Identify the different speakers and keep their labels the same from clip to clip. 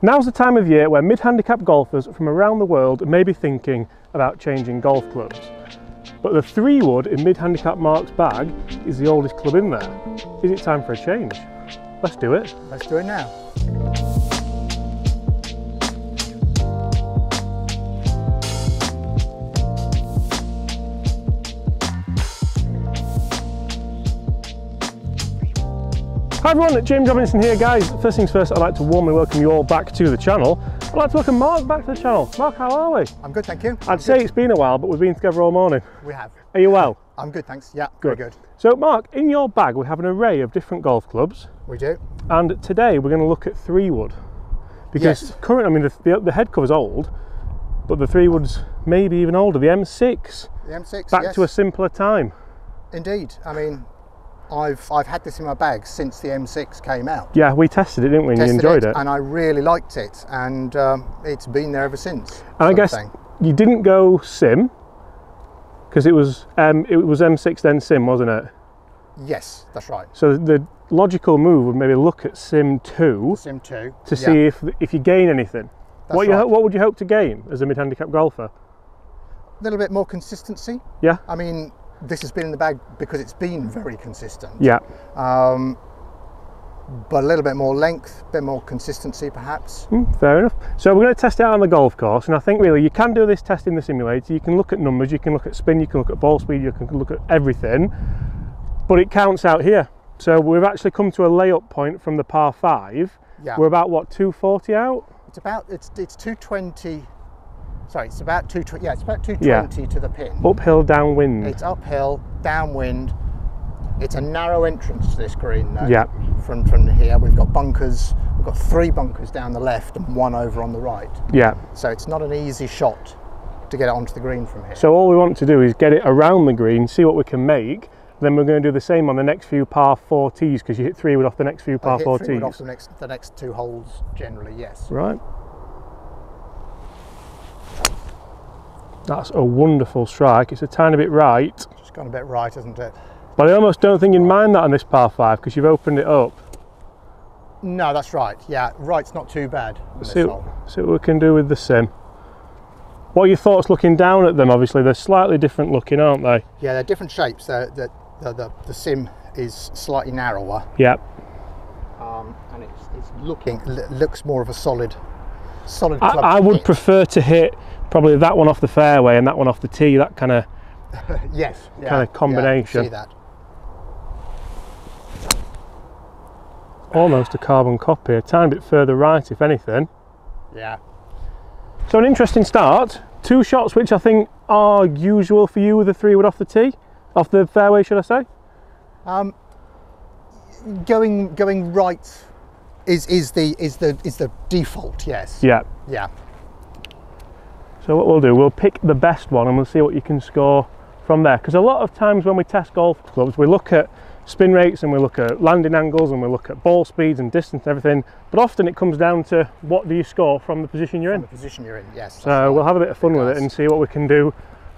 Speaker 1: Now's the time of year where mid-handicap golfers from around the world may be thinking about changing golf clubs. But the 3-wood in mid-handicap Mark's bag is the oldest club in there. Is it time for a change? Let's do it.
Speaker 2: Let's do it now.
Speaker 1: Hi everyone, James Robinson here guys. First things first, I'd like to warmly welcome you all back to the channel. I'd like to welcome Mark back to the channel. Mark, how are we?
Speaker 2: I'm good, thank you.
Speaker 1: I'd say it's been a while, but we've been together all morning.
Speaker 2: We have.
Speaker 1: Are you well?
Speaker 2: I'm good, thanks. Yeah,
Speaker 1: good.
Speaker 2: Very good.
Speaker 1: So Mark, in your bag we have an array of different golf clubs.
Speaker 2: We do.
Speaker 1: And today we're going to look at 3-wood. Because currently, I mean, the head cover's old, but the 3-wood's maybe even older. The M6.
Speaker 2: The M6,
Speaker 1: back to a simpler time.
Speaker 2: Indeed. I mean, I've had this in my bag since the M6 came out.
Speaker 1: Yeah, we tested it, didn't we? And you enjoyed it.
Speaker 2: And I really liked it, and it's been there ever since.
Speaker 1: And I guess you didn't go sim, because it was M6 then sim, wasn't it? Yes,
Speaker 2: that's right.
Speaker 1: So the logical move would maybe look at Sim2.
Speaker 2: Sim2.
Speaker 1: To see if you gain anything.
Speaker 2: What
Speaker 1: would you hope to gain as a mid-handicap golfer?
Speaker 2: A little bit more consistency.
Speaker 1: Yeah.
Speaker 2: I mean, this has been in the bag because it's been very consistent.
Speaker 1: Yeah.
Speaker 2: But a little bit more length, a bit more consistency perhaps.
Speaker 1: Fair enough. So we're going to test it out on the golf course, and I think really you can do this test in the simulator. You can look at numbers, you can look at spin, you can look at ball speed, you can look at everything, but it counts out here. So we've actually come to a layup point from the par 5.
Speaker 2: Yeah.
Speaker 1: We're about what, 240 out?
Speaker 2: It's 220. Sorry, it's about 220. Yeah, it's about 220 to the pin.
Speaker 1: Uphill, downwind.
Speaker 2: It's uphill, downwind. It's a narrow entrance to this green though.
Speaker 1: Yeah.
Speaker 2: From here, we've got bunkers. We've got 3 bunkers down the left and 1 over on the right.
Speaker 1: Yeah.
Speaker 2: So it's not an easy shot to get it onto the green from here.
Speaker 1: So all we want to do is get it around the green, see what we can make. Then we're going to do the same on the next few par 4 tees, because you hit 3-wood off the next few par 4 tees.
Speaker 2: 3-wood off the next 2 holes generally, yes.
Speaker 1: Right. That's a wonderful strike. It's a tiny bit right.
Speaker 2: Just gone a bit right, hasn't it?
Speaker 1: But I almost don't think you'd mind that on this par 5 because you've opened it up.
Speaker 2: No, that's right. Yeah, right's not too bad.
Speaker 1: See what we can do with the sim. What are your thoughts looking down at them? Obviously, they're slightly different looking, aren't they?
Speaker 2: Yeah, they're different shapes. The sim is slightly narrower.
Speaker 1: Yeah.
Speaker 2: And it looks more of a solid club.
Speaker 1: I would prefer to hit probably that one off the fairway and that one off the tee. That kind of kind of combination.
Speaker 2: Yeah, see that.
Speaker 1: Almost a carbon copy, a tiny bit further right, if anything.
Speaker 2: Yeah. So
Speaker 1: an interesting start. 2 shots which I think are usual for you with a 3-wood off the tee, off the fairway, should I say?
Speaker 2: Going right is the default, yes.
Speaker 1: Yeah.
Speaker 2: Yeah.
Speaker 1: So what we'll do, we'll pick the best one and we'll see what you can score from there. Because a lot of times when we test golf clubs, we look at spin rates and we look at landing angles and we look at ball speeds and distance and everything, but often it comes down to what do you score from the position you're in.
Speaker 2: From the position you're in, yes.
Speaker 1: So we'll have a bit of fun with it and see what we can do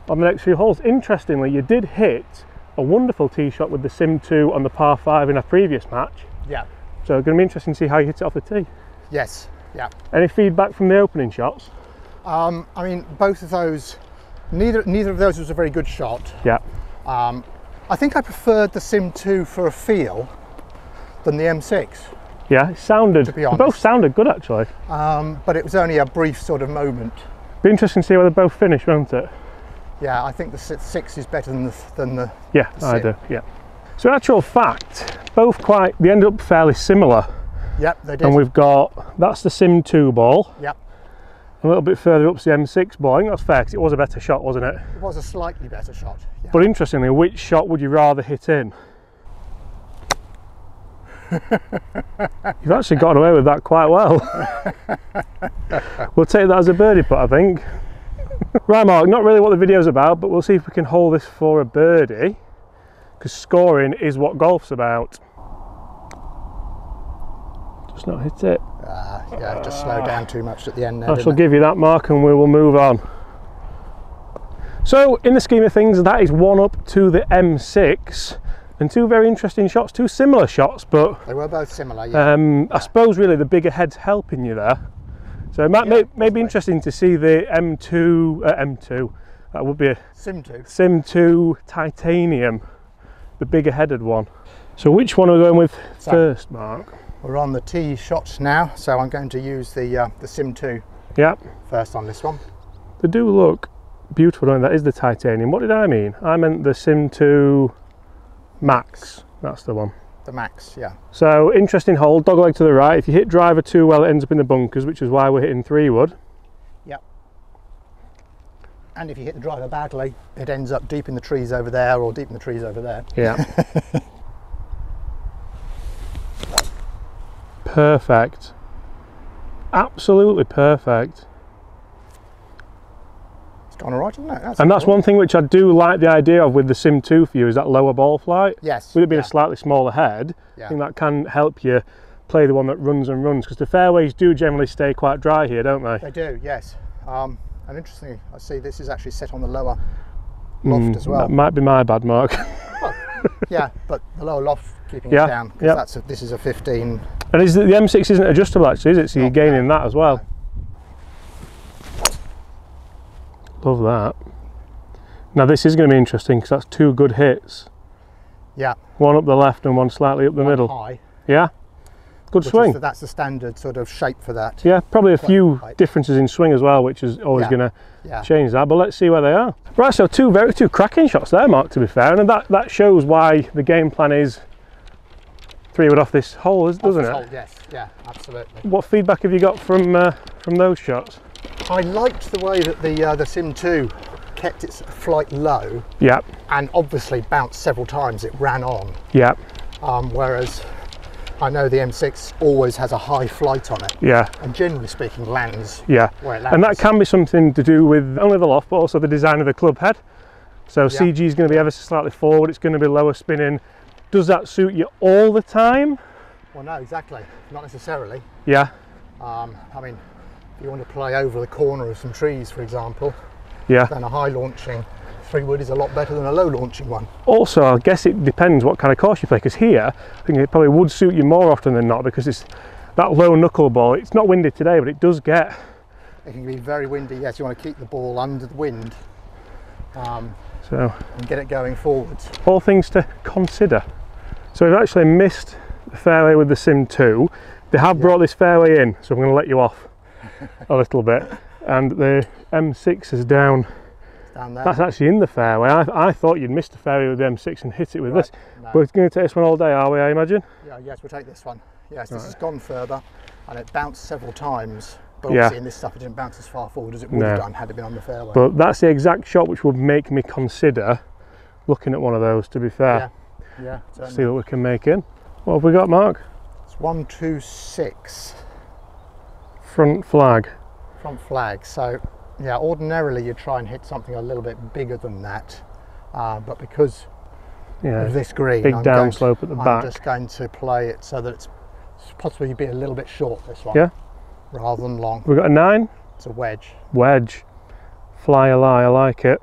Speaker 1: on the next few holes. Interestingly, you did hit a wonderful tee shot with the Sim2 on the par 5 in a previous match.
Speaker 2: Yeah.
Speaker 1: So it's going to be interesting to see how you hit it off the tee.
Speaker 2: Yes, yeah.
Speaker 1: Any feedback from the opening shots?
Speaker 2: I mean, both of those, neither of those was a very good shot.
Speaker 1: Yeah.
Speaker 2: I think I preferred the Sim2 for a feel than the M6.
Speaker 1: Yeah, it sounded,
Speaker 2: to be honest.
Speaker 1: They both sounded good actually.
Speaker 2: But it was only a brief sort of moment.
Speaker 1: Be interesting to see where they both finish, won't it?
Speaker 2: Yeah, I think the 6 is better than the
Speaker 1: Yeah, I do, yeah. So in actual fact, they ended up fairly similar.
Speaker 2: Yep, they did.
Speaker 1: And we've got, that's the Sim2 ball.
Speaker 2: Yep.
Speaker 1: A little bit further up's the M6 ball. I think that's fair because it was a better shot, wasn't it?
Speaker 2: It was a slightly better shot. Yeah.
Speaker 1: But interestingly, which shot would you rather hit in? You've actually gotten away with that quite well. We'll take that as a birdie putt, I think. Right, Mark, not really what the video's about, but we'll see if we can hold this for a birdie, because scoring is what golf's about. Just not hit it.
Speaker 2: Yeah, just slow down too much at the end there.
Speaker 1: I shall give you that, Mark, and we will move on. So, in the scheme of things, that is 1 up to the M6, and 2 very interesting shots, 2 similar shots, but
Speaker 2: they were both similar. Yeah.
Speaker 1: I suppose really the bigger head's helping you there. So it may be interesting to see the M2, that would be a Sim2 titanium, the bigger headed one. So which one are we going with first, Mark?
Speaker 2: We're on the T shots now, so I'm going to use the Sim2 first on this one.
Speaker 1: They do look beautiful, don't they? That is the titanium. What did I mean? I meant the Sim2 Max. That's the one.
Speaker 2: The Max, yeah.
Speaker 1: So interesting hole, dog leg to the right. If you hit driver too well, it ends up in the bunkers, which is why we're hitting 3-wood.
Speaker 2: Yep. And if you hit the driver badly, it ends up deep in the trees over there or deep in the trees over there.
Speaker 1: Yeah. Perfect. Absolutely perfect.
Speaker 2: It's gone all right, isn't it?
Speaker 1: That's one thing which I do like the idea of with the Sim2 for you, is that lower ball flight.
Speaker 2: Yes.
Speaker 1: With it being a slightly smaller head, I think that can help you play the one that runs and runs, because the fairways do generally stay quite dry here, don't they?
Speaker 2: They do, yes. And interestingly, I see this is actually set on the lower loft as well.
Speaker 1: That might be my bad, Mark.
Speaker 2: Well, yeah, but the lower loft keeping it down, because this is a 15.
Speaker 1: And the M6 isn't adjustable actually, is it? So you're gaining that as well. Love that. Now this is going to be interesting because that's 2 good hits.
Speaker 2: Yeah.
Speaker 1: One up the left and one slightly up the middle.
Speaker 2: High.
Speaker 1: Yeah. Good swing.
Speaker 2: That's the standard sort of shape for that.
Speaker 1: Yeah, probably a few differences in swing as well, which is always going to change that. But let's see where they are. Right, so two cracking shots there, Mark, to be fair, and that shows why the game plan is 3-wood off this hole, doesn't it?
Speaker 2: Yes, yeah, absolutely.
Speaker 1: What feedback have you got from those shots?
Speaker 2: I liked the way that the Sim2 kept its flight low.
Speaker 1: Yeah.
Speaker 2: And obviously bounced several times. It ran on.
Speaker 1: Yeah.
Speaker 2: Whereas I know the M6 always has a high flight on it.
Speaker 1: Yeah.
Speaker 2: And generally speaking, lands where it lands.
Speaker 1: And that can be something to do with only the loft, but also the design of the club head. So CG is going to be ever so slightly forward. It's going to be lower spinning. Does that suit you all the time?
Speaker 2: Well, no, exactly. Not necessarily.
Speaker 1: Yeah.
Speaker 2: I mean, if you want to play over the corner of some trees, for example, then a high launching 3-wood is a lot better than a low launching one. Also,
Speaker 1: I guess it depends what kind of course you play, because here I think it probably would suit you more often than not, because it's that low knuckleball. It's not windy today, but it does get...
Speaker 2: It can be very windy, yes. You want to keep the ball under the wind and get it going forwards.
Speaker 1: All things to consider. So we've actually missed the fairway with the Sim2. They have brought this fairway in, so I'm going to let you off a little bit. And the M6 is down there. That's actually in the fairway. I thought you'd missed the fairway with the M6 and hit it with this. No. We're going to take this one all day, are we, I imagine? Yeah, yes, we'll take this one. Yes, this has gone further and it bounced several times. But obviously in this stuff it didn't bounce as far forward as it would have done had it been on the fairway. But that's the exact shot which would make me consider looking at one of those, to be fair. Yeah, see what we can make in. What have we got, Mark? It's 126. Front flag. Front flag. So yeah, ordinarily you'd try and hit something a little bit bigger than that, but because of this green, big downslope at the back, I'm just going to play it so that it's possibly be a little bit short, this one. Yeah. Rather than long. We've got a 9. It's a wedge. Wedge. Fly a lie, I like it.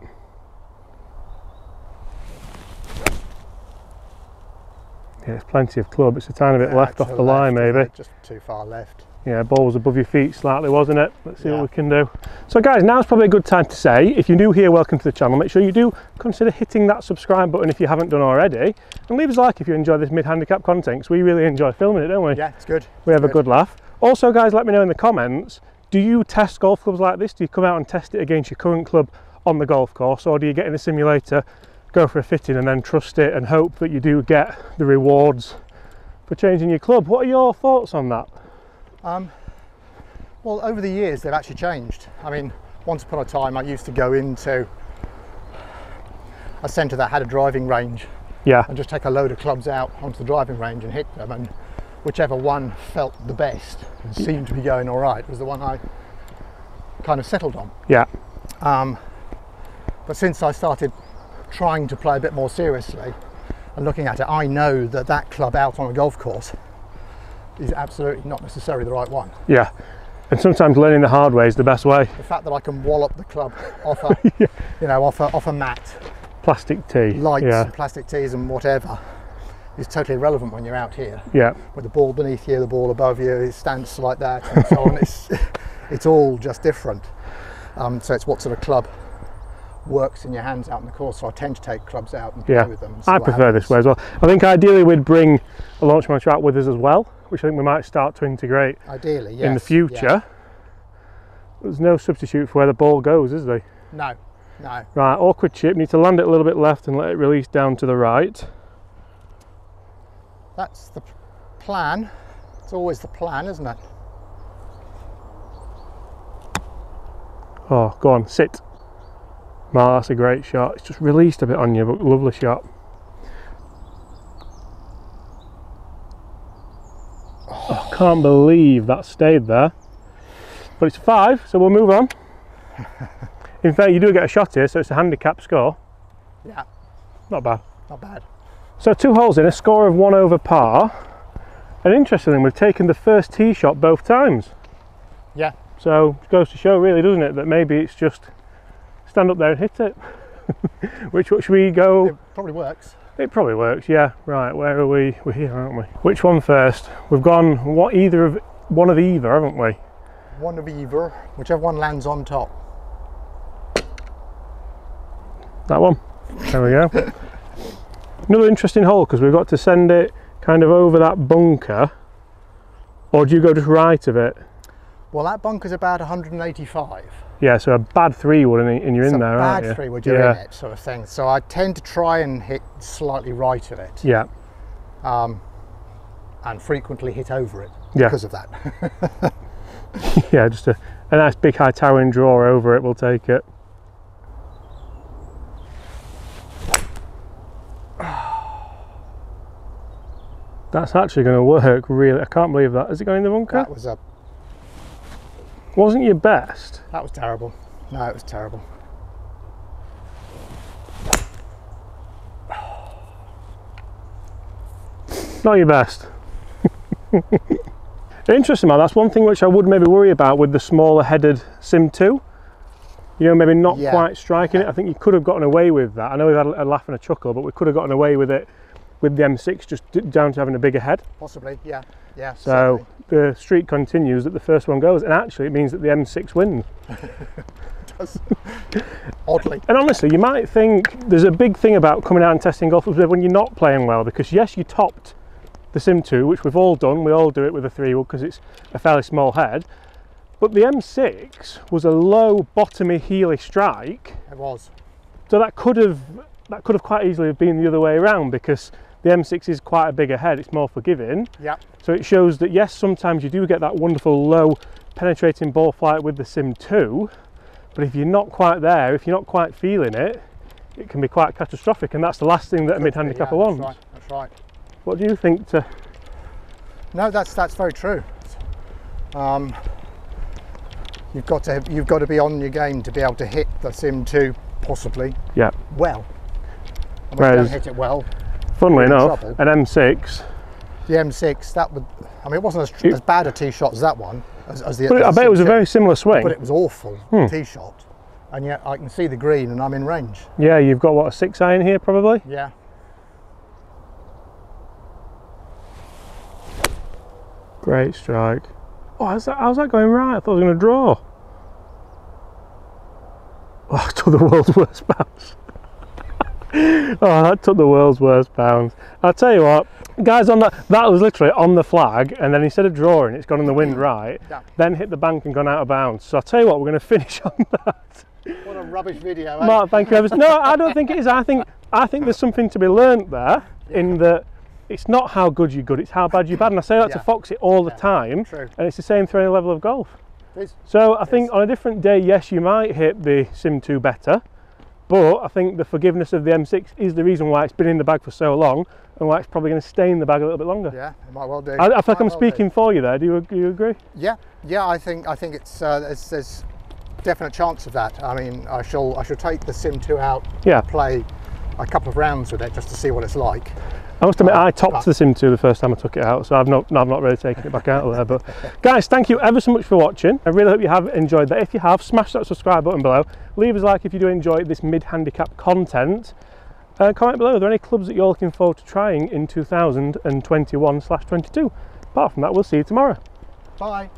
Speaker 1: Yeah, there's plenty of club. It's a tiny bit left off the line, maybe. Just too far left. Yeah, ball was above your feet slightly, wasn't it? Let's see what we can do. So guys, now's probably a good time to say, if you're new here, welcome to the channel. Make sure you do consider hitting that subscribe button if you haven't done already. And leave us a like if you enjoy this mid-handicap content, because we really enjoy filming it, don't we? Yeah, it's good. We have a good laugh. Also guys, let me know in the comments, do you test golf clubs like this? Do you come out and test it against your current club on the golf course, or do you get in a simulator, go for a fitting and then trust it and hope that you do get the rewards for changing your club? What are your thoughts on that? Well, over the years they've actually changed. I mean, once upon a time I used to go into a centre that had a driving range and just take a load of clubs out onto the driving range and hit them, and whichever one felt the best and seemed to be going all right was the one I kind of settled on. Yeah. But since I started trying to play a bit more seriously and looking at it, I know that that club out on a golf course is absolutely not necessarily the right one. Yeah. And sometimes learning the hard way is the best way. The fact that I can wallop the club off a, you know, off a mat, plastic tee, lights and plastic tees and whatever, is totally irrelevant when you're out here. Yeah. With the ball beneath you, the ball above you, it stands like that, and so on.
Speaker 2: It's all just different. So it's what sort of club works in your hands out in the course. So I tend to take clubs out and play with them.
Speaker 1: I prefer this way as well. I think ideally we'd bring a launch motor out with us as well, which I think we might start to integrate
Speaker 2: ideally, yes,
Speaker 1: in the future. Yeah. There's no substitute for where the ball goes, is there?
Speaker 2: No, no.
Speaker 1: Right, awkward chip, need to land it a little bit left and let it release down to the right.
Speaker 2: That's the plan. It's always the plan, isn't it?
Speaker 1: Oh, go on, sit. Well, that's a great shot. It's just released a bit on you, but lovely shot. Oh, I can't believe that stayed there. But it's 5, so we'll move on. In fact, you do get a shot here, so it's a handicap score.
Speaker 2: Yeah.
Speaker 1: Not bad.
Speaker 2: Not bad.
Speaker 1: So 2 holes in, a score of 1 over par. And interestingly, we've taken the first tee shot both times.
Speaker 2: Yeah.
Speaker 1: So it goes to show, really, doesn't it, that maybe it's just stand up there and hit it. Which should we go?
Speaker 2: It probably works. It
Speaker 1: probably works, yeah. Right, where are we? We're here, aren't we? Which one first? We've gone one of either, haven't we?
Speaker 2: One of either, whichever one lands on top.
Speaker 1: That one. There we go. Another interesting hole, because we've got to send it kind of over that bunker, or do you go just right of it?
Speaker 2: Well, that bunker's about 185.
Speaker 1: Yeah, so a bad 3-wood and you're in there, aren't you?
Speaker 2: Bad 3-wood, you're in it, sort of thing. So I tend to try and hit slightly right of it.
Speaker 1: Yeah.
Speaker 2: And frequently hit over it because of that.
Speaker 1: Yeah, just a nice big high towering draw over it, we'll take it. That's actually going to work, really. I can't believe that. Is it going in the bunker?
Speaker 2: That was
Speaker 1: Wasn't your best?
Speaker 2: That was terrible. No, it was terrible.
Speaker 1: Not your best. Interesting, man. That's one thing which I would maybe worry about with the smaller headed Sim2. You know, maybe not quite striking it. I think you could have gotten away with that. I know we've had a laugh and a chuckle, but we could have gotten away with it with the M6 just down to having a bigger head.
Speaker 2: Possibly, yeah. Yeah.
Speaker 1: So certainly. The streak continues that the first one goes, and actually it means that the M6 wins.
Speaker 2: It does. Oddly.
Speaker 1: And honestly, you might think there's a big thing about coming out and testing golf when you're not playing well, because yes, you topped the Sim2, which we've all done. We all do it with a 3-wood because it's a fairly small head. But the M6 was a low, bottomy, heely strike.
Speaker 2: It was.
Speaker 1: So that could have quite easily been the other way around, because the M6 is quite a bigger head. It's more forgiving.
Speaker 2: Yeah.
Speaker 1: So it shows that yes, sometimes you do get that wonderful low, penetrating ball flight with the Sim2. But if you're not quite there, if you're not quite feeling it, it can be quite catastrophic, and that's the last thing that a mid-handicapper wants.
Speaker 2: That's right. That's right.
Speaker 1: What do you think?
Speaker 2: No, that's very true. You've got to be on your game to be able to hit the Sim2 possibly. Yeah. Well. And when you don't hit it well.
Speaker 1: Funnily enough, an M6.
Speaker 2: The M6, that would. I mean, it wasn't as bad a tee shot as that one. As the.
Speaker 1: But I bet it was a very similar swing.
Speaker 2: But it was awful tee shot, and yet I can see the green and I'm in range.
Speaker 1: Yeah, you've got what, a 6-iron here probably.
Speaker 2: Yeah.
Speaker 1: Great strike. Oh, how's that going right? I thought I was going to draw. Oh, I took the world's worst bounce. Oh, that took the world's worst bounce. I'll tell you what, guys, on that was literally on the flag, and then instead of drawing, it's gone in the wind right, then hit the bank and gone out of bounds. So I'll tell you what, we're going to finish on that.
Speaker 2: What a rubbish video, eh?
Speaker 1: Mark, thank you ever so much. No, I don't think it is. I think there's something to be learnt there, in that it's not how good you're good, it's how bad you're bad. And I say that to Foxy all the time, and it's the same for any level of golf. So I think on a different day, yes, you might hit the Sim2 better, but I think the forgiveness of the M6 is the reason why it's been in the bag for so long, and why it's probably going to stay in the bag a little bit longer.
Speaker 2: Yeah, it might well do.
Speaker 1: I feel like I'm speaking for you there. Do you agree?
Speaker 2: Yeah, I think it's there's definite chance of that. I mean, I shall take the Sim2 out, play a couple of rounds with it just to see what it's like.
Speaker 1: I must admit, I topped the Sim2 the first time I took it out, so I've not really taken it back out of there. But guys, thank you ever so much for watching. I really hope you have enjoyed that. If you have, smash that subscribe button below. Leave us a like if you do enjoy this mid-handicap content. Comment below, are there any clubs that you're looking forward to trying in 2021/22? Apart from that, we'll see you tomorrow.
Speaker 2: Bye.